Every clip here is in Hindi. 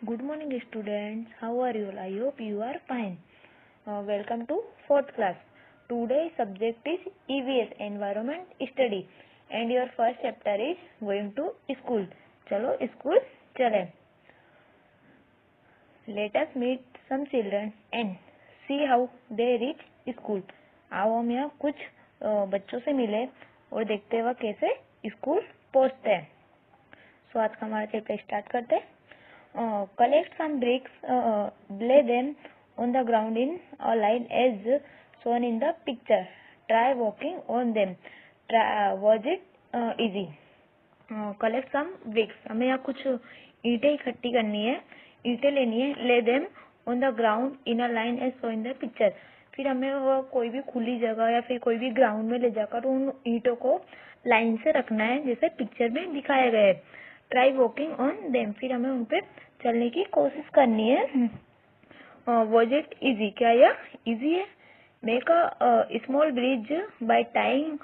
Good morning, students. How are you all? I hope you are fine. Welcome to fourth class. Today's subject is EVS, Environment Study, and your first chapter is going to school. चलो school चले. Let us meet some children and see how they reach school. आओ हम यहाँ कुछ बच्चों से मिले और देखते हैं वह कैसे स्कूल पहुँचते हैं. सो आज का हमारा चैप्टर स्टार्ट करते हैं. Collect some bricks, lay them on the ground in a line as shown in the picture. Try walking on them. Was it easy? Collect some bricks. हमें यहाँ कुछ ईंटें इकट्ठी करनी है, ईंटें लेनी है. Lay them on the ground in a line as shown in the picture. फिर हमें वो कोई भी खुली जगह या फिर कोई भी ग्राउंड में ले जाकर उन ईंटों को लाइन से रखना है जैसे पिक्चर में दिखाया गया है. Try walking on them. फिर हमें उन पे चलने की कोशिश करनी है. Was it easy? क्या यह इजी है? Make a small bridge by tying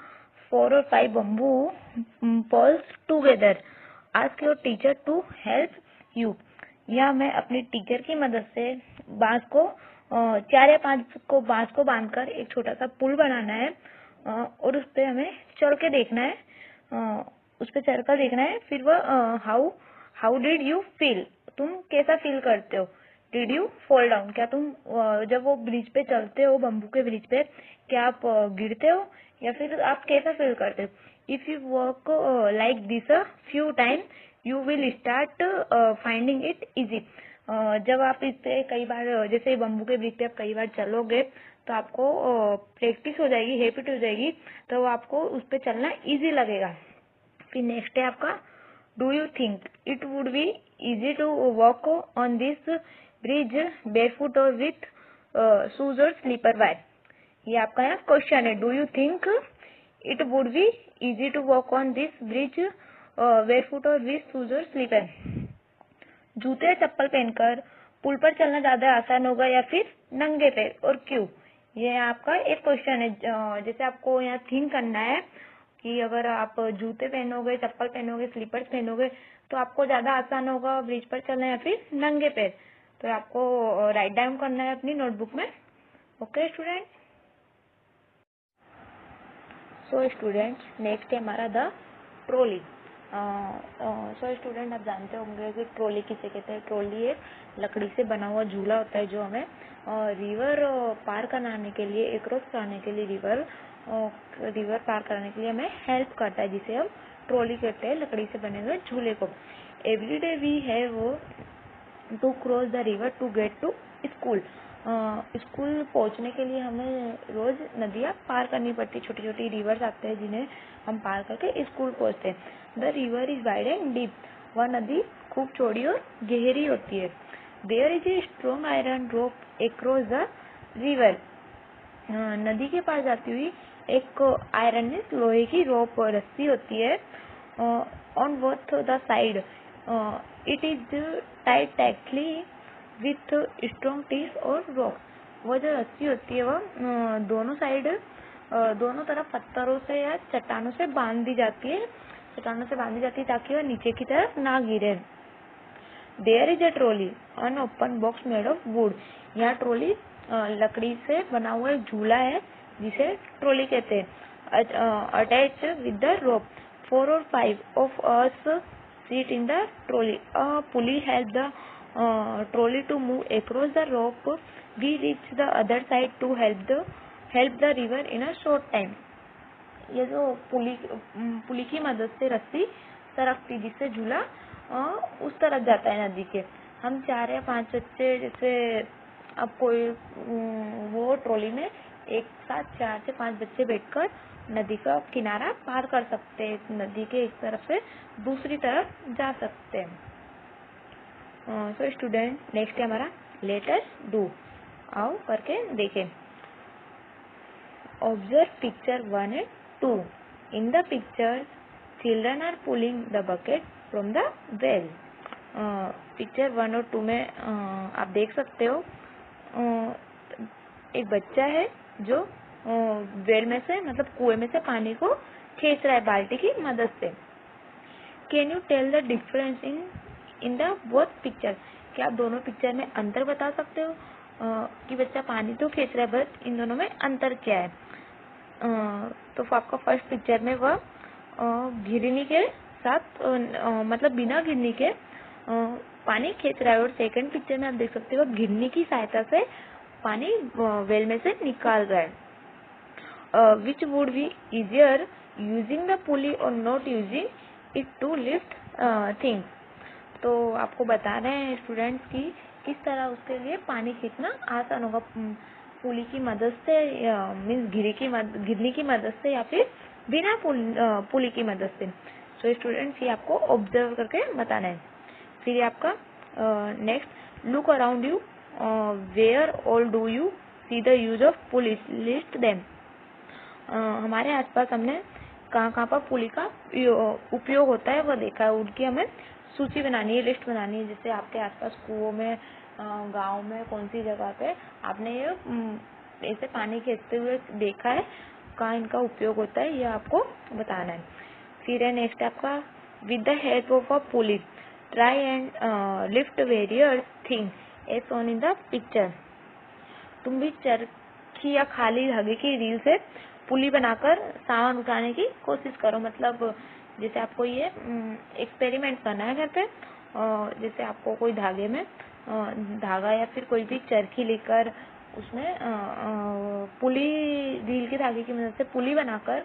4 or 5 bamboo poles together. Ask your teacher to help you. या मैं अपनी टीचर की मदद से बांस को 4 या 5 को बांस को बांधकर एक छोटा सा पुल बनाना है और उस पे हमें चढ़ के देखना है. उस पे चढ़कर देखना है. फिर वह हाउ डिड यू फील? तुम कैसा फील करते हो? Did you fall down? क्या तुम जब वो ब्रिज पे चलते हो, बम्बू के ब्रिज पे, क्या आप गिरते हो या फिर आप कैसा फील करते हो? If you work like this a few time you will start finding it easy. जब आप इस पे कई बार, जैसे बम्बू के ब्रिज पे आप कई बार चलोगे तो आपको प्रैक्टिस हो जाएगी, हैबिट हो जाएगी, तो आपको उस पे चलना इजी लगेगा. फिर नेक्स्ट है आपका do you think it would be easy to walk on this bridge barefoot और विथ शूज और स्लीपर? वाई? ये आपका यहाँ क्वेश्चन है. Do you think it would be easy to walk on this bridge barefoot और विथ शूज और स्लीपर? जूते या चप्पल पहनकर पुल पर चलना ज्यादा आसान होगा या फिर नंगे पैर, और क्यों? ये आपका एक क्वेश्चन है. जैसे आपको यहाँ थिंक करना है कि अगर आप जूते पहनोगे, चप्पल पहनोगे, स्लीपर्स पहनोगे तो आपको ज्यादा आसान होगा ब्रिज पर चलना या फिर नंगे पैर. तो आपको राइट डाउन करना है अपनी नोटबुक में. Okay student. So student next है हमारा द ट्रॉली. सो स्टूडेंट आप जानते होंगे कि ट्रॉली किसे कहते हैं. ट्रॉली एक लकड़ी से बना हुआ झूला होता है जो हमें रिवर पार कराने के लिए, क्रॉस कराने के लिए, रिवर पार कराने के लिए हमें हेल्प करता है, जिसे हम ट्रॉली कहते हैं, लकड़ी से बने हुए झूले को. Every day we have to cross the river to get to school. School पहुंचने के लिए हमें रोज नदियां पार करनी पड़ती. छोटी छोटी रिवर्स आते हैं जिन्हें हम पार करके स्कूल पहुंचते हैं. The river is wide and deep. वह नदी खूब चौड़ी और गहरी होती है. There is a strong iron rope across the river. नदी के पार जाती हुई एक आयरन में लोहे की रोप रस्सी होती है. On both the side it is tied tightly with strong teeth और रॉक्स. वो जो रस्सी होती है वह दोनों साइड, दोनों तरफ पत्थरों से या चट्टानों से बांध दी जाती है. चट्टानों से बांधी जाती है ताकि वह नीचे की तरफ ना गिरे. There is a trolley an open box made of wood. यहाँ ट्रॉली लकड़ी से बना हुआ एक झूला है जिसे ट्रॉली कहते हैं. Attach with the rope. 4 or 5 of us sit in the trolley. A pulley help the trolley to move across the rope. We reach the other side to help the river in a short time. ये जो पुली की मदद से रस्सी सरकती जिससे झूला उस तरफ जाता है नदी के. हम 4 या 5 बच्चे, जैसे अब कोई वो ट्रॉली में एक साथ 4 से 5 बच्चे बैठकर नदी का किनारा पार कर सकते हैं. नदी के एक तरफ से दूसरी तरफ जा सकते हैं. सो स्टूडेंट नेक्स्ट है हमारा लेट अस डू. आओ करके देखें. Observe picture 1 and 2. In the picture children are pulling the bucket from the well. Picture 1 और 2 में आप देख सकते हो एक बच्चा है जो वेल में से, मतलब कुएं में से पानी को खींच रहा है बाल्टी की मदद से. Can you tell the difference in the both picture? क्या आप दोनों पिक्चर में अंतर बता सकते हो कि बच्चा पानी तो खींच रहा है, बट इन दोनों में अंतर क्या है? तो आपका फर्स्ट पिक्चर में वह घिरनी के साथ मतलब बिना घिरनी के पानी खींच रहा है, और सेकंड पिक्चर में आप देख सकते हो घिरनी की सहायता से पानी वेल में से निकाल रहा है। Which would be easier, using the pulley or not using it to lift things? तो आपको बता रहे हैं स्टूडेंट्स की किस तरह उसके लिए पानी खींचना आसान होगा, पुली की मदद से, मीन्स घिरनी की मदद से या फिर बिना पुली की मदद से। सो स्टूडेंट्स ये आपको ऑब्जर्व करके बताना है। फिर आपका next, look around you, where all do you see the use of pulley, list them. हमारे आसपास हमने कहाँ पर पुली का उपयोग होता है वो देखा है, उनकी हमें सूची बनानी है, लिस्ट बनानी है। जैसे आपके आसपास कुओं में, गांव में कौन सी जगह पे आपने ये ऐसे पानी खींचते हुए देखा है, कहाँ इनका उपयोग होता है, ये आपको बताना है। फिर है नेक्स्ट आपका, with the help of a pulley try and lift various things as shown in the picture. तुम भी चरखी या खाली धागे की रील से पुली बनाकर सामान उठाने की कोशिश करो। मतलब जैसे आपको ये एक्सपेरिमेंट करना है घर पे, जैसे आपको कोई धागे में धागा या फिर कोई भी चरखी लेकर उसमें पुली, रील के धागे की मदद से पुली बनाकर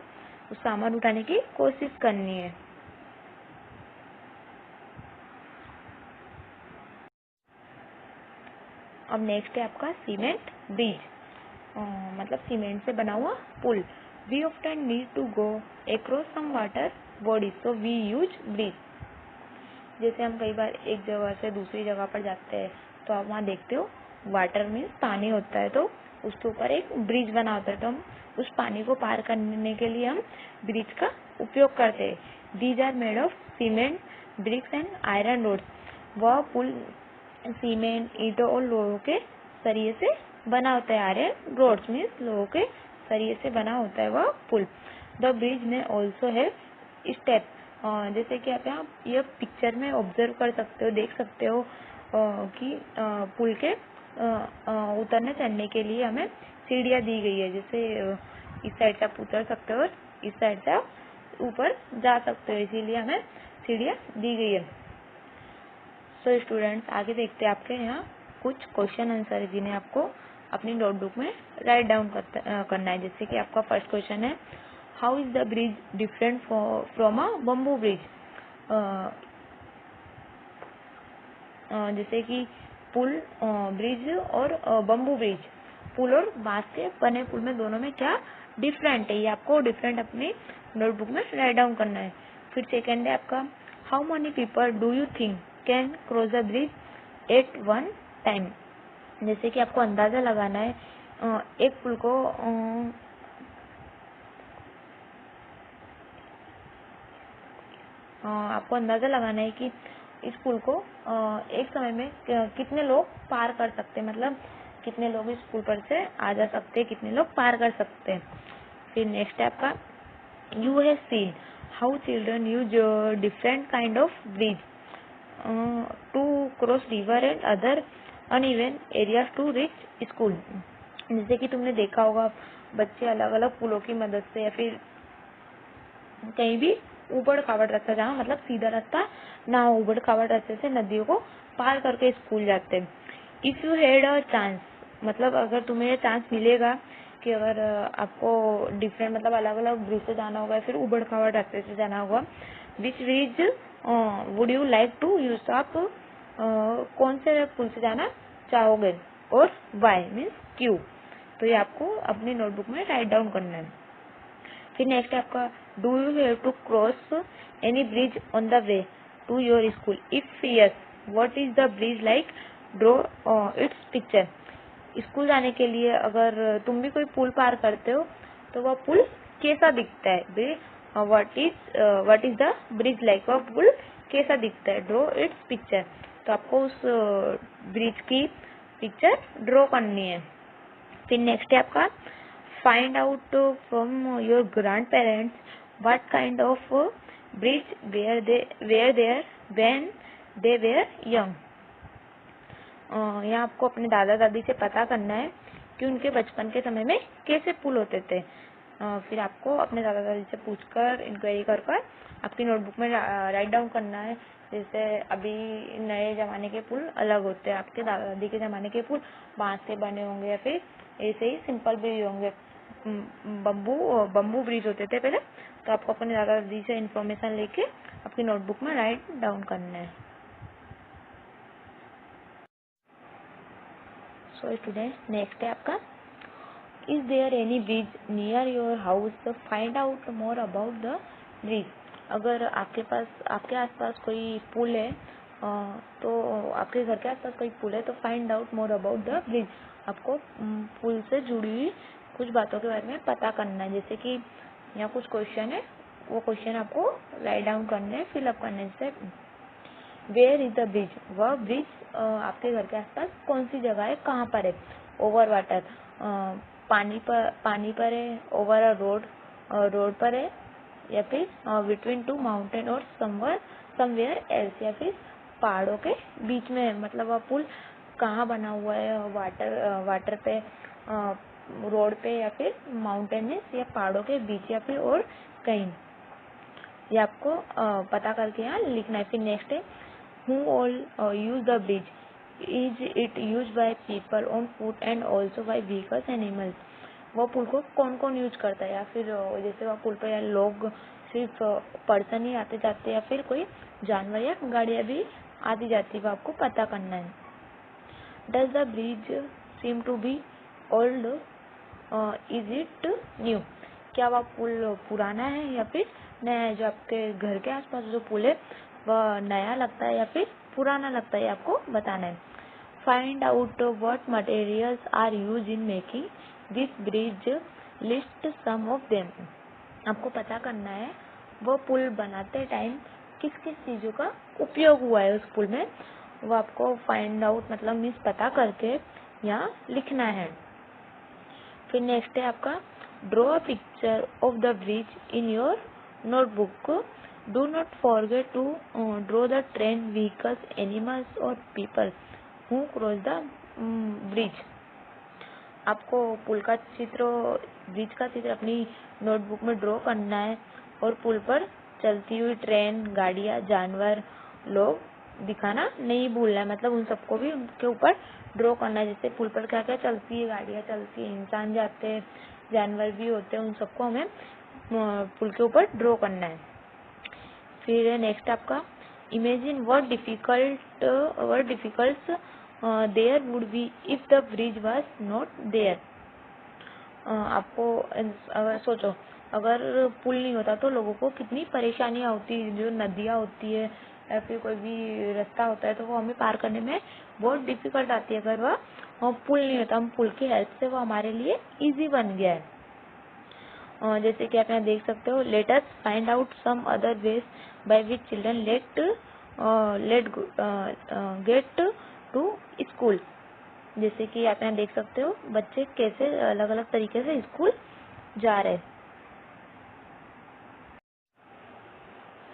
उस सामान उठाने की कोशिश करनी है। अब नेक्स्ट है आपका सीमेंट ब्रिज, मतलब सीमेंट से बना हुआ पुल। We often need to go across some water body, so we use bridge. जैसे हम कई बार एक जगह से दूसरी जगह पर जाते हैं तो आप वहाँ देखते हो वाटर मीन्स पानी होता है, तो उसके ऊपर एक ब्रिज बना होता है, तो हम उस पानी को पार करने के लिए हम ब्रिज का उपयोग करते हैं। These are made of cement bricks and iron rods. वह पुल सीमेंट, ईंटों और लोहों के सरिये से बना होता है। आयरन रोड्स मीन्स लोहों के सरिये से बना होता है वह पुल। द ब्रिज में ऑल्सो है स्टेप, जैसे कि आप यहाँ यह पिक्चर में ऑब्जर्व कर सकते हो, देख सकते हो कि पुल के उतरने चढ़ने के लिए हमें सीढ़ियाँ दी गई है। जैसे इस साइड से आप उतर सकते हो और इस साइड से आप ऊपर जा सकते हो, इसीलिए हमें सीढ़ियाँ दी गई है। सो स्टूडेंट्स आगे देखते हैं आपके यहाँ कुछ क्वेश्चन आंसर जिन्हें आपको अपनी नोटबुक में राइट डाउन करना है। जैसे कि आपका फर्स्ट क्वेश्चन है, how is the bridge different from a bamboo bridge? जैसे कि पुल, ब्रिज और बम्बू ब्रिज, पुल और बांस के बने पुल में दोनों में क्या डिफरेंट है, ये आपको डिफरेंट अपनी नोटबुक में राइट डाउन करना है। फिर सेकेंड है आपका, how many people do you think can cross the bridge at one time? जैसे कि आपको अंदाजा लगाना है एक पुल को आपको अंदाजा लगाना है कि इस पुल को एक समय में कितने लोग पार कर सकते हैं, मतलब कितने लोग इस पुल पर से आ जा सकते हैं, कितने लोग पार कर सकते हैं। फिर नेक्स्ट है आपका, you have seen how children use different kind of bridge to cross river and other uneven areas to reach school. जैसे कि तुमने देखा होगा बच्चे अलग अलग पुलों की मदद से या फिर कहीं भी ऊबड़ खाबड़ रास्ता, जहाँ मतलब सीधा रास्ता ना हो, ऊबड़ खाबड़ रास्ते से नदियों को पार करके स्कूल जाते हैं। If you had a chance, मतलब अगर तुम्हें ये चांस मिलेगा कि अगर आपको डिफरेंट मतलब अलग अलग ब्रिज से जाना होगा, फिर ऊबड़ खाबड़ रास्ते से जाना होगा, which bridge would you like to use? आप कौन से पुल से जाना चाहोगे और वाई मीन्स क्यों? तो ये आपको अपनी नोटबुक में राइट डाउन करना है। फिर नेक्स्ट है आपका, do you have to cross any bridge on the way to your school? If yes, what is the bridge like? Draw its picture. School जाने के लिए अगर तुम भी कोई पुल पार करते हो तो वह पुल कैसा दिखता है? What is the bridge like? वह पुल कैसा दिखता है? Draw its picture. तो आपको उस ब्रिज की पिक्चर ड्रॉ करनी है। फिर नेक्स्ट है आपका, find out from your grandparents what kind of bridge were there when they were young. यहाँ आपको अपने दादा दादी से पता करना है कि उनके बचपन के समय में कैसे पुल होते थे। फिर आपको अपने दादा दादी से पूछकर इंक्वायरी कर आपकी नोटबुक में राइट डाउन करना है। जैसे अभी नए जमाने के पुल अलग होते हैं, आपके दादा दादी के जमाने के पुल बांस से बने होंगे या फिर ऐसे ही सिंपल ब्रिज होंगे। बम्बू ब्रिज होते थे पहले। तो आपको अपने दादा दादी से इंफॉर्मेशन लेके आपकी नोटबुक में राइट डाउन करना है। सो स्टूडेंट, नेक्स्ट है आपका, is there any bridge near your house, find out more about the bridge. अगर आपके आसपास कोई पुल है, तो आपके घर के आसपास कोई पुल है तो find out more about the bridge. आपको पुल से जुड़ी हुई कुछ बातों के बारे में पता करना है। जैसे कि यहाँ कुछ क्वेश्चन है, वो क्वेश्चन आपको राइट डाउन करने हैं, फिलअप करने हैं। वेयर इज द ब्रिज, वह ब्रिज आपके घर के आसपास कौन सी जगह है, कहाँ पर है। ओवर वाटर, पानी पर है। ओवर अ रोड पर है, या फिर बिटवीन टू माउंटेन और समवेयर एल्स, या फिर पहाड़ों के बीच में है। मतलब वह पुल कहाँ बना हुआ है, वाटर पे, रोड पे, या फिर माउंटेन में, या पहाड़ों के बीच, या फिर और कहीं। ये आपको पता करके यहाँ लिखना है। फिर नेक्स्ट है, who all use the bridge, is it used by people on foot and also by vehicles and animals। वो पुल को कौन कौन यूज करता है, या फिर जैसे वह पुल पे लोग सिर्फ पर्सन ही आते जाते, या फिर कोई जानवर या गाड़ियाँ भी आती जाती, वो आपको पता करना है। Does the bridge seem to be old, is it new, क्या वह पुल पुराना है या फिर नया है। जो आपके घर के आसपास जो पुल है वह नया लगता है या फिर पुराना लगता है, आपको बताना है। Find out what materials are use in making this bridge, list some of them. आपको पता करना है वो पुल बनाते टाइम किस किस चीजों का उपयोग हुआ है उस पुल में, वो आपको फाइंड आउट मतलब मीन्स पता करके यहाँ लिखना है। फिर नेक्स्ट है आपका, draw a picture of the bridge in your notebook. Do not forget to draw the train, vehicles, animals और people who cross the bridge. आपको पुल का चित्र, ब्रिज का चित्र अपनी नोटबुक में ड्रॉ करना है और पुल पर चलती हुई ट्रेन, गाड़ियाँ, जानवर, लोग दिखाना नहीं भूलना है। मतलब उन सबको भी उनके ऊपर ड्रॉ करना है। जैसे पुल पर क्या क्या चलती है, गाड़ियाँ चलती है, इंसान जाते हैं, जानवर भी होते हैं, उन सबको हमें पुल के ऊपर ड्रॉ करना है। फिर नेक्स्ट आपका, imagine what difficult there would be if the bridge was not there. आपको अगर सोचो, अगर पुल नहीं होता तो लोगों को कितनी परेशानियां होती, जो नदियां होती है या फिर कोई भी रास्ता होता है तो वो हमें पार करने में बहुत डिफिकल्ट आती है। अगर वह पुल नहीं होता, हम पुल की हेल्प से वो हमारे लिए इजी बन गया है। जैसे कि आप यहाँ देख सकते हो, let us find out some other ways by which children get to school. जैसे कि आप यहाँ देख सकते हो बच्चे कैसे अलग अलग तरीके से स्कूल जा रहे हैं।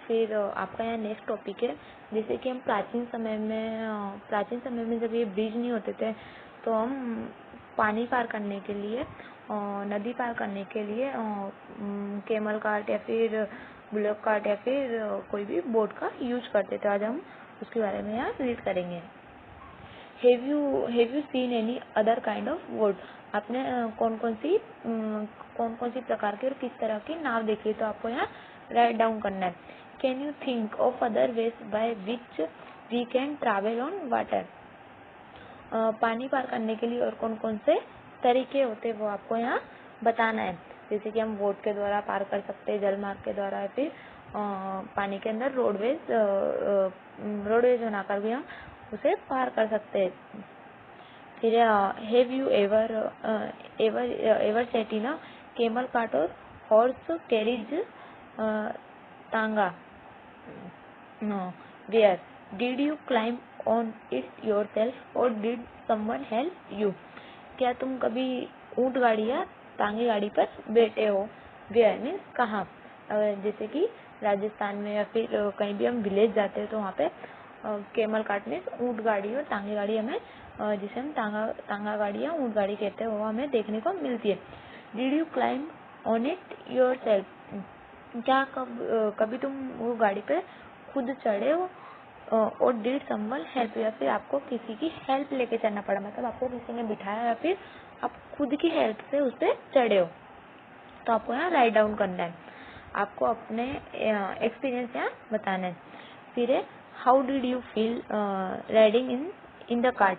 फिर आपका यहाँ नेक्स्ट टॉपिक है, जैसे कि हम प्राचीन समय में जब ये ब्रिज नहीं होते थे तो हम पानी पार करने के लिए, नदी पार करने के लिए कैमल कार्ट या फिर बुलक कार्ट या फिर कोई भी बोट का यूज करते थे। आज हम उसके बारे में यहाँ रीड करेंगे। Have you seen any other kind of boat. आपने कौन कौन सी प्रकार की और किस तरह की नाव देखी, तो आपको यहाँ राइट डाउन करना है। Can you think of other ways by which we can travel on water. पानी पार करने के लिए और कौन कौन से तरीके होते हैं वो आपको यहाँ बताना है। जैसे कि हम बोट के द्वारा पार कर सकते हैं, जलमार्ग के द्वारा, या फिर पानी के अंदर रोडवेज बनाकर भी हम उसे पार कर सकते हैं। फिर have you ever sat in a camel cart और horse carriage tonga. Where did you climb on it yourself और डिड समवन हेल्प यू। क्या तुम कभी ऊंट गाड़ी या तांगे गाड़ी पर बैठे हो। वेयर मीन्स कहाँ। जैसे कि राजस्थान में या फिर कहीं भी हम विलेज जाते हैं तो वहाँ पे केमल कार्ट मीन्स ऊँट गाड़ी और टांगे गाड़ी हमें जिसे हम टांगा गाड़ी या ऊँट गाड़ी कहते हैं वो हमें देखने को मिलती है। Did you climb on it your self, क्या कभी तुम वो गाड़ी पे खुद चढ़े हो? और डिड समवन हेल्प, या फिर आपको किसी की हेल्प लेके चढ़ना पड़ा, मतलब आपको किसी ने बिठाया या फिर आप खुद की हेल्प से उस पर चढ़े हो। तो आपको यहाँ राइट डाउन करना है, आपको अपने एक्सपीरियंस यहाँ बताना है। फिर है how did you feel riding in the cart,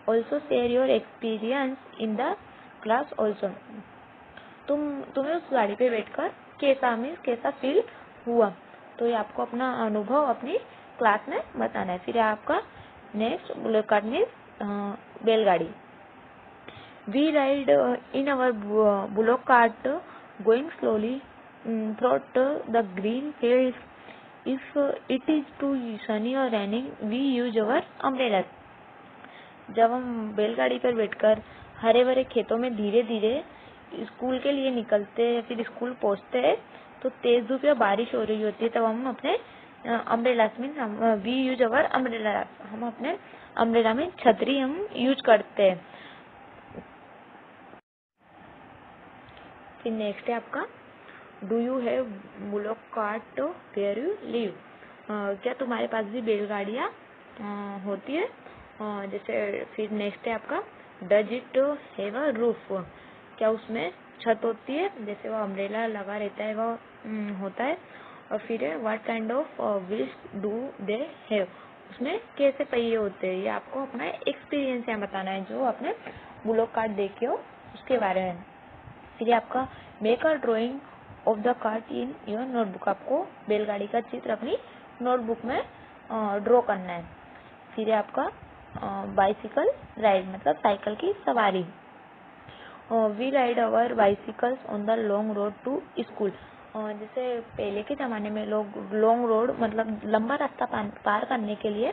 also share your experience in the class also, तुम्हें उस गाड़ी पे बैठकर कैसा फील हुआ, तो ये आपको अपना अनुभव अपनी क्लास में बताना है। फिर आपका नेक्स्ट बुलेट कार्ट मीन्स बैलगाड़ी। We ride in our bullock cart going slowly through the green fields, if it is too sunny or raining we use our umbrella. जब हम बैलगाड़ी पर बैठकर हरे भरे खेतों में धीरे धीरे स्कूल के लिए निकलते हैं, फिर स्कूल पहुंचते हैं, तो तेज धूप या बारिश हो रही होती है, तब हम अपने umbrella means we use our umbrella, हम अपने अम्ब्रेला में छतरी हम यूज करते हैं। फिर नेक्स्ट है आपका do you have bullock cart where you live, क्या तुम्हारे पास भी बैलगाड़ियाँ होती है? जैसे फिर नेक्स्ट है आपका does it have a roof, क्या उसमें छत होती है? जैसे वो अम्ब्रेला लगा रहता है वो होता है। और फिर है what kind of wheels do they have, उसमें कैसे पहिए होते हैं? ये आपको अपना एक्सपीरियंस यहाँ बताना है, जो आपने बुलोक कार्ट देखे हो उसके बारे में। फिर आपका make a drying of the cart in your notebook, आपको बैलगाड़ी का चित्र अपनी नोटबुक में ड्रॉ करना है। फिर आपका बाइसिकल राइड, मतलब साइकिल की सवारी। We ride our bicycles on the long road to school, जैसे पहले के ज़माने में लोग लॉन्ग रोड मतलब लंबा रास्ता पार करने के लिए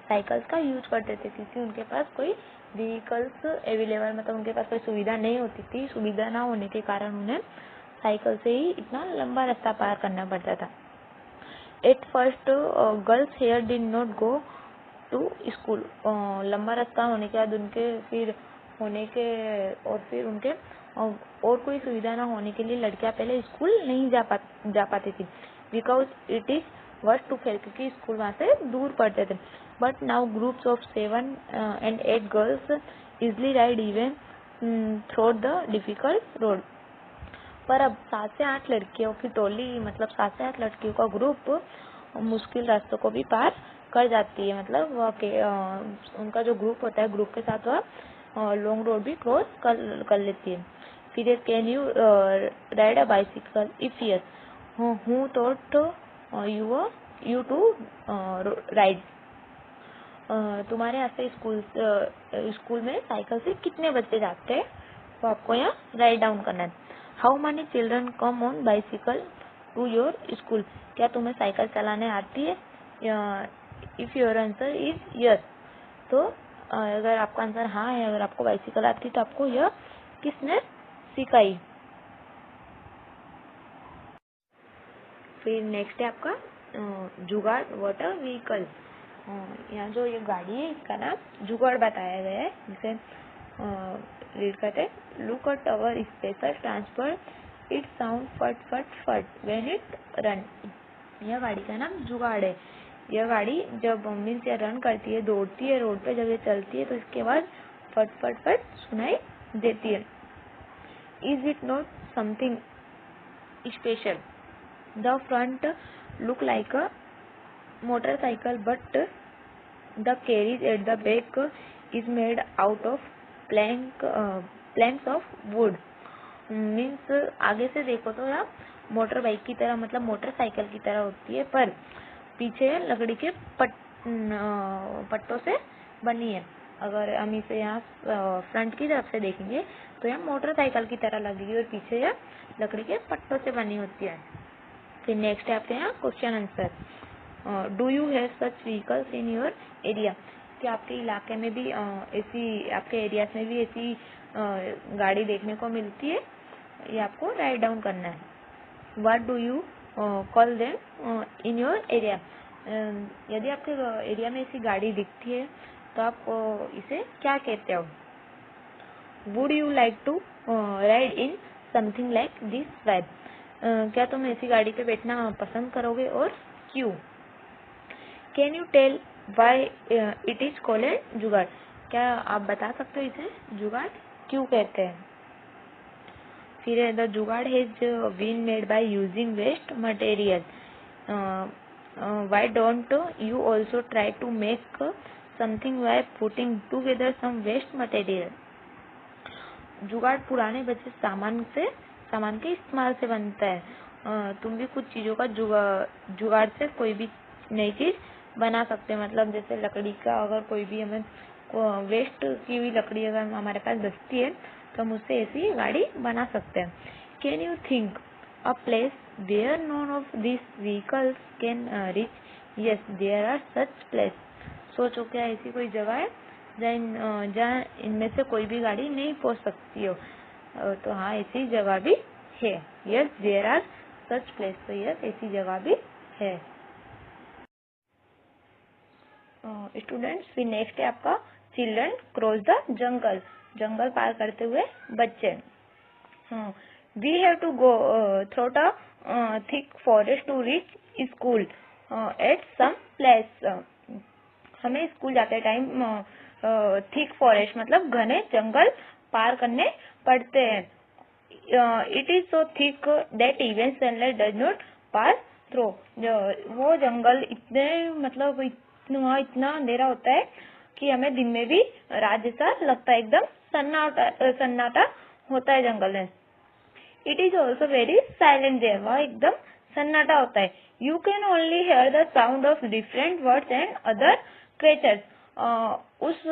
साइकिल्स का यूज करते थे, क्योंकि उनके पास कोई व्हीकल्स अवेलेबल, मतलब उनके पास कोई सुविधा नहीं होती थी। सुविधा ना होने के कारण उन्हें साइकिल से ही इतना लंबा रास्ता पार करना पड़ता था। At first girls here did not go to school, लंबा रास्ता होने के बाद उनके फिर उनके और कोई सुविधा ना होने के लिए लड़कियां पहले स्कूल नहीं जा पाती थी, because it is worse to fail, क्योंकि स्कूल वहाँ से दूर पड़ते थे। But now groups of 7 and 8 girls easily ride even through the difficult road, पर अब 7 से 8 लड़कियों की टोली, मतलब 7 से 8 लड़कियों का ग्रुप मुश्किल रास्तों को भी पार कर जाती है, मतलब उनका जो ग्रुप होता है, ग्रुप के साथ वह लॉन्ग रोड भी क्रॉस कर लेती है। फिर can you ride a bicycle, if yes who taught you to ride, तुम्हारे यहाँ से स्कूल में साइकिल से कितने बच्चे जाते हैं, तो आपको यहाँ राइट डाउन करना है। How many children come on bicycle to your school, क्या तुम्हें साइकिल चलाने आती है? If your answer is yes, तो अगर आपका आंसर हाँ है, अगर आपको बाइसिकल आती है तो आपको यह किसने सिखाई? फिर नेक्स्ट है आपका जुगाड़ वाटर व्हीकल, यहाँ जो ये गाड़ी है इसका नाम जुगाड़ बताया गया है, जिसे रीड करते हैं। Look at our special transport, it sound फट फट फट व्हेन इट रन, यह गाड़ी का नाम जुगाड़ है। यह गाड़ी जब मीन्स ये रन करती है, दौड़ती है रोड पे, जब ये चलती है तो इसके बाद फट फट फट सुनाई देती है। Is it not something special, the front look like a motorcycle but the carriage at the back is made out of planks of wood, means आगे से देखो तो यह मोटर बाइक की तरह, मतलब मोटरसाइकिल की तरह होती है, पर पीछे लकड़ी के पट्टों से बनी है। अगर हम इसे यहाँ फ्रंट की तरफ से देखेंगे तो यह मोटरसाइकिल की तरह लगेगी और पीछे यह लकड़ी के पट्टों से बनी होती है। फिर नेक्स्ट है आपके यहाँ question answer, do you have such vehicles in your area, क्या आपके इलाके में भी ऐसी, आपके एरियाज में भी ऐसी गाड़ी देखने को मिलती है? ये आपको राइट डाउन करना है। What do you call them in your area, यदि आपके एरिया में ऐसी गाड़ी दिखती है तो आप इसे क्या कहते हो? Would you like to ride in something like this why? क्या तुम ऐसी गाड़ी पे बैठना पसंद करोगे और क्यों? Can you tell why it is called jugaad? क्या आप बता सकते हो इसे जुगाड़ क्यों कहते हैं? फिर the jugaad has been made by using waste material. Why don't you also try to make something by putting together some waste material? जुगाड़ पुराने बचे सामान के इस्तेमाल से बनता है. तुम भी कुछ चीजों का जुगाड़ से कोई भी नई चीज बना सकते हैं. मतलब जैसे लकड़ी का अगर कोई भी हमें वेस्ट की हुई लकड़ी अगर हमारे पास बचती है तो हम उससे ऐसी गाड़ी बना सकते हैं. Can you think a place where none of these vehicles can reach? Yes, there are such place. सोचो क्या ऐसी कोई जगह है जहाँ इनमें से कोई भी गाड़ी नहीं पहुँच सकती हो? तो हाँ, ऐसी जगह भी है. Yes, there are such place. तो yes, ऐसी जगह भी है. स्टूडेंट्स, फिर नेक्स्ट है आपका चिल्ड्रन क्रॉस द जंगल. जंगल पार करते हुए बच्चे. We have to go through a thick forest to reach school at some place. हमें स्कूल जाते टाइम थिक फॉरेस्ट मतलब घने जंगल पार करने पड़ते हैं. It is so thick that even sunlight does not pass through. वो जंगल इतना अंधेरा होता है कि हमें दिन में भी रात जैसा लगता है. एकदम सन्नाटा होता है जंगल में. It is also very silent there. वह एकदम सन्नाटा होता है. You can only hear the sound of different birds and other creatures. उस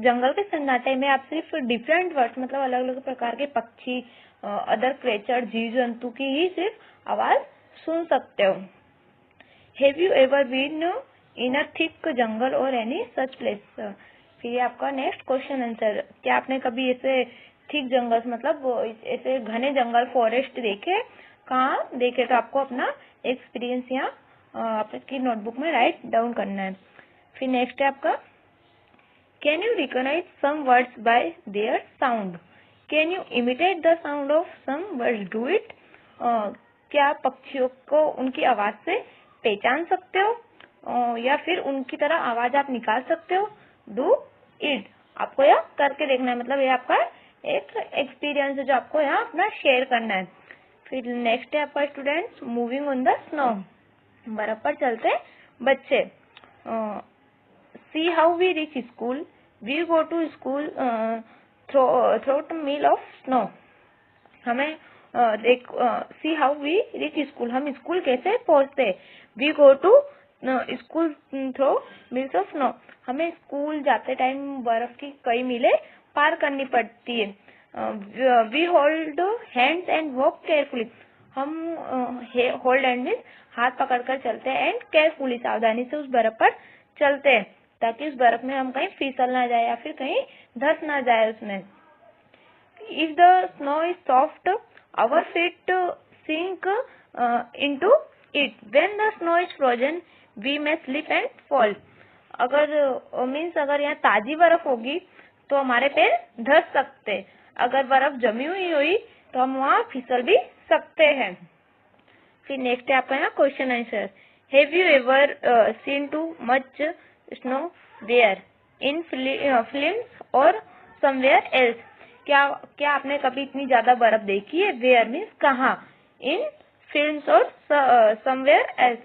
जंगल के सन्नाटे में आप सिर्फ डिफरेंट वर्ड्स मतलब अलग अलग प्रकार के पक्षी, अदर क्रिएचर, जीव जंतु की ही सिर्फ आवाज सुन सकते हो. Have you ever been in a thick jungle or any such place? फिर आपका नेक्स्ट क्वेश्चन आंसर. क्या आपने कभी ऐसे थिक जंगल मतलब ऐसे घने जंगल फॉरेस्ट देखे? कहाँ देखे? तो आपको अपना एक्सपीरियंस यहाँ आपकी नोटबुक में राइट डाउन करना है. फिर नेक्स्ट है आपका can you recognise some birds by their sound? Can you imitate the sound of some birds? Do it. क्या पक्षियों को उनकी आवाज से पहचान सकते हो या फिर उनकी तरह आवाज आप निकाल सकते हो? Do it. आपको यह करके देखना है. मतलब ये आपका एक एक्सपीरियंस है जो आपको यहाँ अपना शेयर करना है. फिर नेक्स्ट है आपका students moving on the snow. बर्फ पर चलते बच्चे. See how we reach school. We go to school through mile of snow. हमें see how we reach school. हम स्कूल कैसे पहुँचते? We go to school through miles of snow. हमें स्कूल जाते टाइम बर्फ की कई मीलें पार करनी पड़ती है. We hold hands and walk carefully. हम होल्ड हैंड मीन्स हाथ पकड़कर चलते हैं एंड केयरफुली सावधानी से उस बर्फ पर चलते हैं ताकि उस बर्फ में हम कहीं फिसल ना जाए या फिर कहीं धंस ना जाए उसमें. If the snow is soft our feet sink into it. When the snow is frozen we may slip and fall. अगर अगर यहाँ ताजी बर्फ होगी तो हमारे पैर धंस सकते. अगर बर्फ जमी हुई तो हम वहाँ फिसल भी सकते हैं. फिर नेक्स्ट है आपका यहाँ question answer. Have you ever seen too much snow where in films और समवेयर एल्स? क्या आपने कभी इतनी ज्यादा बर्फ देखी है? वेयर मीन्स कहाँ. इन फिल्म्स और समवेयर एल्स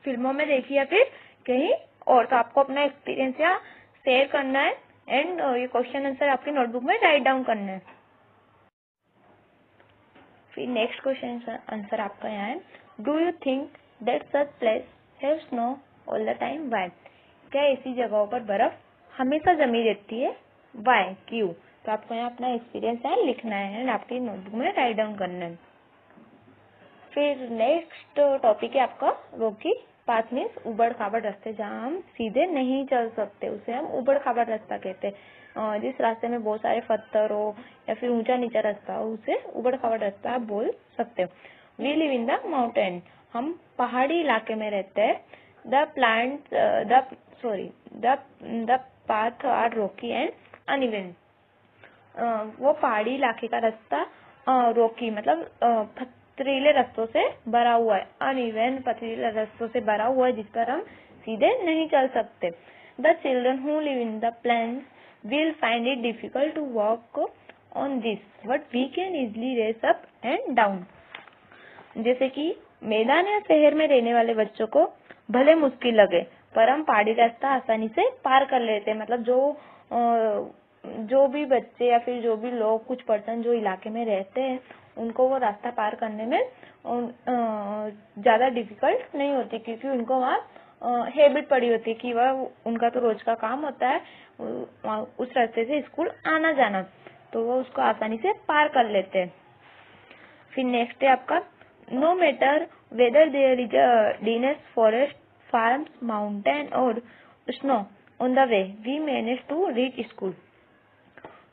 फिल्मों में देखी या फिर कहीं और. तो आपको अपना एक्सपीरियंस यहाँ शेयर करना है एंड ये क्वेश्चन आंसर आपकी नोटबुक में राइट डाउन करना है. फिर नेक्स्ट क्वेश्चन आंसर आपका यहाँ है. Do you think that such place have snow all the time? Why. क्या ऐसी जगहों पर बर्फ हमेशा जमी रहती है? व्हाई. क्यों. तो आपको यहाँ अपना एक्सपीरियंस यहाँ लिखना है एंड आपकी नोटबुक में राइट डाउन करना है. फिर नेक्स्ट टॉपिक है आपका रोकी पाथ मीन्स उबड़ खाबड़ रास्ते. जहाँ हम सीधे नहीं चल सकते उसे हम उबड़ खाबड़ रास्ता कहते हैं. जिस रास्ते में बहुत सारे पत्थर हो या फिर ऊंचा नीचा रास्ता हो उसे उबड़ खाबड़ रास्ता आप बोल सकते हो. We live in the mountain. हम पहाड़ी इलाके में रहते हैं. The plant the path are rocky and uneven. वो पहाड़ी इलाके का रास्ता रॉकी मतलब पथरीले रास्तों से भरा हुआ है, अनइवन पथरीले रास्तों से भरा हुआ है जिस पर हम सीधे नहीं चल सकते। The children who live in the plains will find it difficult to walk on this but we can easily race up and down. जैसे कि मैदान या शहर में रहने वाले बच्चों को भले मुश्किल लगे पर हम पहाड़ी रास्ता आसानी से पार कर लेते हैं। मतलब जो भी बच्चे या फिर जो भी लोग, कुछ पर्सन जो इलाके में रहते हैं, उनको वो रास्ता पार करने में ज्यादा डिफिकल्ट नहीं होती, क्योंकि उनको वहाँ हैबिट पड़ी होती है कि वह उनका तो रोज का काम होता है उस रास्ते से स्कूल आना जाना, तो वो उसको आसानी से पार कर लेते हैं। फिर नेक्स्ट है आपका, no matter whether there is a dense forest, farms, mountain or snow on the way we manage to reach school.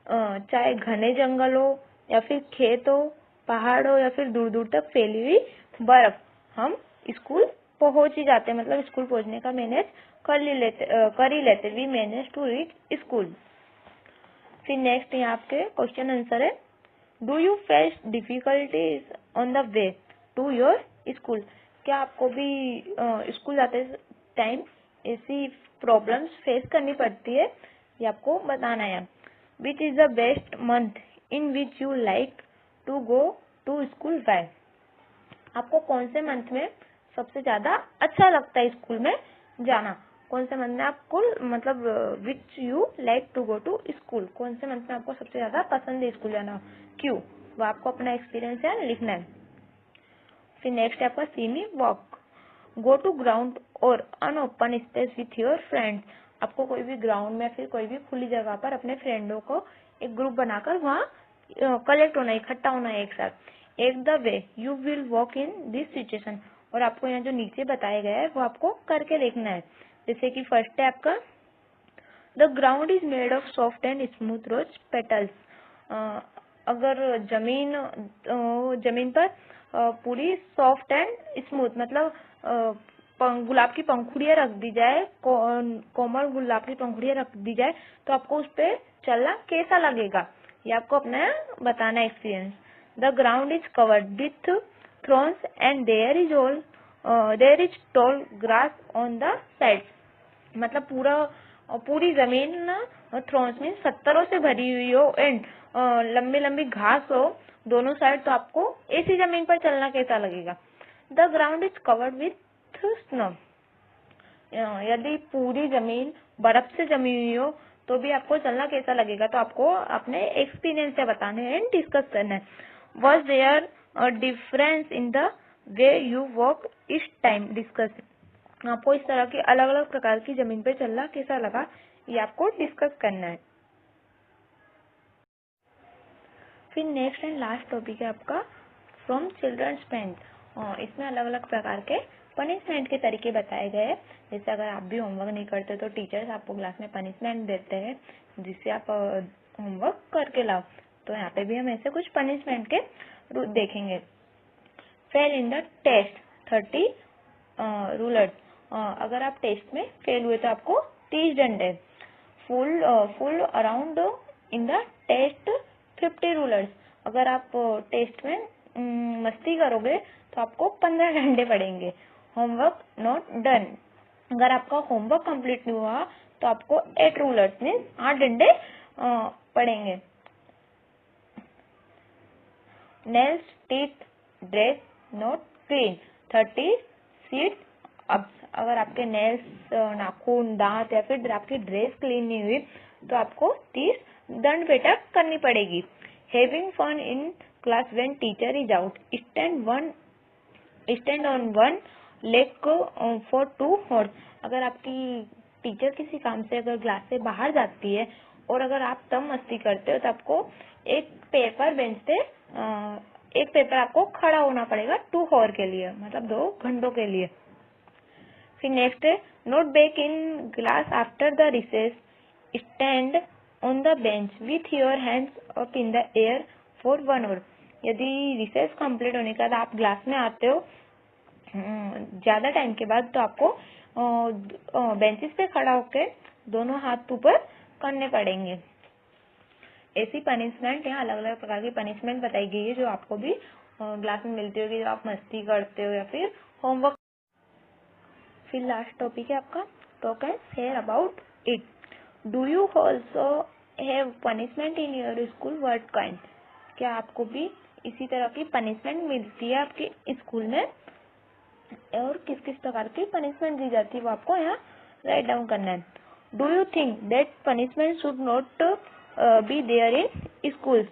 चाहे घने जंगल हो या फिर खेत हो, पहाड़ हो या फिर दूर दूर तक फैली हुई बर्फ, हम स्कूल पहुंच ही जाते हैं। मतलब स्कूल पहुंचने का मैनेज कर ही लेते। We manage to reach school. फिर नेक्स्ट यहाँ आपके क्वेश्चन आंसर है, do you face difficulties on the way to your school. क्या आपको भी स्कूल जाते टाइम ऐसी प्रॉब्लम्स फेस करनी पड़ती है, ये आपको बताना है। Which is the best month in which you like to go to school, why. आपको कौन से मंथ में सबसे ज्यादा अच्छा लगता है स्कूल में जाना, कौन से मंथ में आपको, मतलब which you like to go to school, कौन से मंथ में आपको सबसे ज्यादा पसंद है स्कूल जाना, क्यों, वो आपको अपना एक्सपीरियंस है लिखना है। फिर नेक्स्ट है आपका see me walk, go to ground or an open space with your friends. आपको कोई भी ग्राउंड में फिर कोई भी खुली जगह पर अपने फ्रेंडों को एक ग्रुप बनाकर वहाँ कलेक्ट होना, इकट्ठा होना है एक साथ। एक the way you will walk in this situation, और आपको यहाँ जो नीचे बताया गया है वो आपको करके देखना है। जैसे कि फर्स्ट है आपका, the ground is made of soft and smooth rose petals. अगर जमीन पर पूरी सॉफ्ट एंड स्मूथ, मतलब गुलाब की पंखुड़ियां रख दी जाए, कोमल गुलाब की पंखुड़ियां रख दी जाए, तो आपको उस पे चलना कैसा लगेगा, ये आपको अपना बताना experience. The ground is covered with thorns and there is tall grass on the side. मतलब पूरी जमीन ना थ्रॉन्स में सत्तरों से भरी हुई हो एंड लंबी लंबी घास हो दोनों साइड, तो आपको ऐसी जमीन पर चलना कैसा लगेगा। The ground is covered with snow, यदि पूरी जमीन बर्फ से जमी हुई हो तो भी आपको चलना कैसा लगेगा, तो आपको अपने एक्सपीरियंस से बताने हैं एंड डिस्कस करना है। Was there difference in the way you walk, इस टाइम डिस्कस। आपको इस तरह की अलग अलग प्रकार की जमीन पे चलना कैसा लगा, ये आपको डिस्कस करना है। फिर नेक्स्ट एंड लास्ट टॉपिक है आपका फ्रॉम चिल्ड्रंस पेन। इसमें अलग अलग प्रकार के पनिशमेंट के तरीके बताए गए हैं। जैसे अगर आप भी होमवर्क नहीं करते तो टीचर्स आपको क्लास में पनिशमेंट देते हैं जिससे आप होमवर्क करके लाओ। तो यहाँ पे भी हम ऐसे कुछ पनिशमेंट के रूप देखेंगे। Fail in the test 30 rulers, अगर आप टेस्ट में फेल हुए तो आपको 30 डंडे। Fool around in the test 50 rulers, अगर आप टेस्ट में मस्ती करोगे तो आपको 15 डंडे पड़ेंगे। होमवर्क नॉट डन, अगर आपका होमवर्क कंप्लीट नहीं हुआ तो आपको 8 रूलर्स मीन्स 8 डंडे पड़ेंगे। Nails teeth dress not clean 30 seat up, अगर आपके नेल्स नाखून दांत या फिर आपकी ड्रेस क्लीन नहीं हुई तो आपको 30 दंड बैठक करनी पड़ेगी। Having fun in class when teacher is out, stand on one leg for 2 hours, अगर आपकी टीचर किसी काम से अगर क्लास से बाहर जाती है और अगर आप तब मस्ती करते हो तो आपको एक पेपर बेंच पे एक पेपर आपको खड़ा होना पड़ेगा 2 हॉर के लिए, मतलब 2 घंटों के लिए। फिर नेक्स्ट है note back in class after the recess, stand on the bench with your hands up in the air for 1 hour, यदि रिसेस कंप्लीट होने के बाद आप क्लास में आते हो ज्यादा टाइम के बाद तो आपको बेंचेस पे खड़ा होके दोनों हाथ ऊपर करने पड़ेंगे। ऐसी पनिशमेंट, यहाँ अलग अलग प्रकार की पनिशमेंट बताई गई है जो आपको भी क्लास में मिलती होगी जब आप मस्ती करते हो या फिर होमवर्क। फिर लास्ट टॉपिक है आपका talk and share about it. Do you also have punishment in your school, what kind? क्या आपको भी इसी तरह की पनिशमेंट मिलती है आपके स्कूल में, और किस किस प्रकार की पनिशमेंट दी जाती है वो आपको यहाँ राइट डाउन करना है। Do you think that punishment should not be there in school?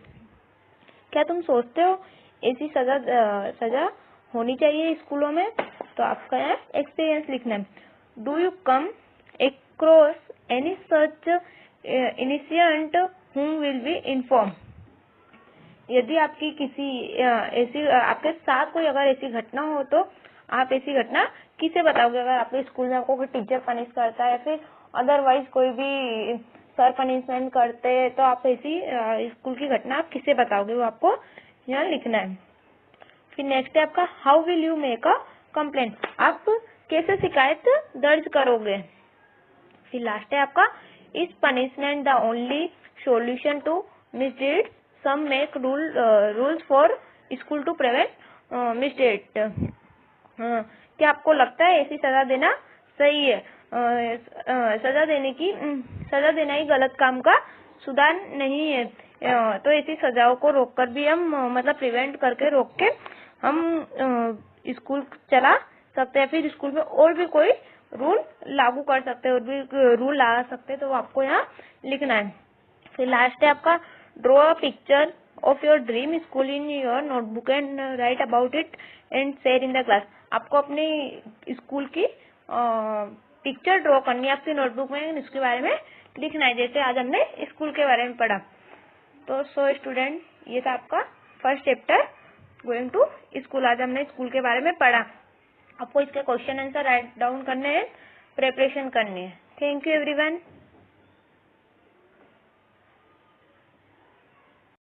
क्या तुम सोचते हो ऐसी सजा होनी चाहिए स्कूलों में? तो आपका यहाँ एक्सपीरियंस लिखना है। Do you come across any such incident whom will be inform? यदि आपकी किसी ऐसी आपके साथ कोई अगर ऐसी घटना हो तो आप ऐसी घटना किसे बताओगे? अगर आपके स्कूल में आपको कोई टीचर पनिश करता है या फिर अदरवाइज कोई भी सर पनिशमेंट करते हैं तो आप ऐसी स्कूल की घटना आप किसे बताओगे वो आपको यहाँ लिखना है। फिर नेक्स्ट है आपका how will you make a complaint? आप कैसे शिकायत दर्ज करोगे? फिर लास्ट है आपका is punishment the only solution to misdeeds? Some make rules for school to prevent misdeed. क्या आपको लगता है ऐसी सजा देना सही है? सजा देना ही गलत काम का सुधार नहीं है। तो ऐसी सजाओं को रोककर भी हम मतलब प्रिवेंट करके रोक के हम स्कूल चला सकते हैं, फिर स्कूल में और भी कोई रूल लागू कर सकते हैं और भी रूल ला सकते हैं, तो वो आपको यहाँ लिखना है। फिर लास्ट है आपका draw a picture of your dream school in your notebook and right about it and share in the class. आपको अपने स्कूल की पिक्चर ड्रॉ करनी है आपकी नोटबुक में, इसके बारे में लिखना है जैसे आज हमने स्कूल के बारे में पढ़ा। तो सो स्टूडेंट, ये था आपका first chapter going to school. आज हमने स्कूल के बारे में पढ़ा। आपको इसके क्वेश्चन आंसर राइट डाउन करने हैं, प्रिपरेशन करनी है। Thank you everyone.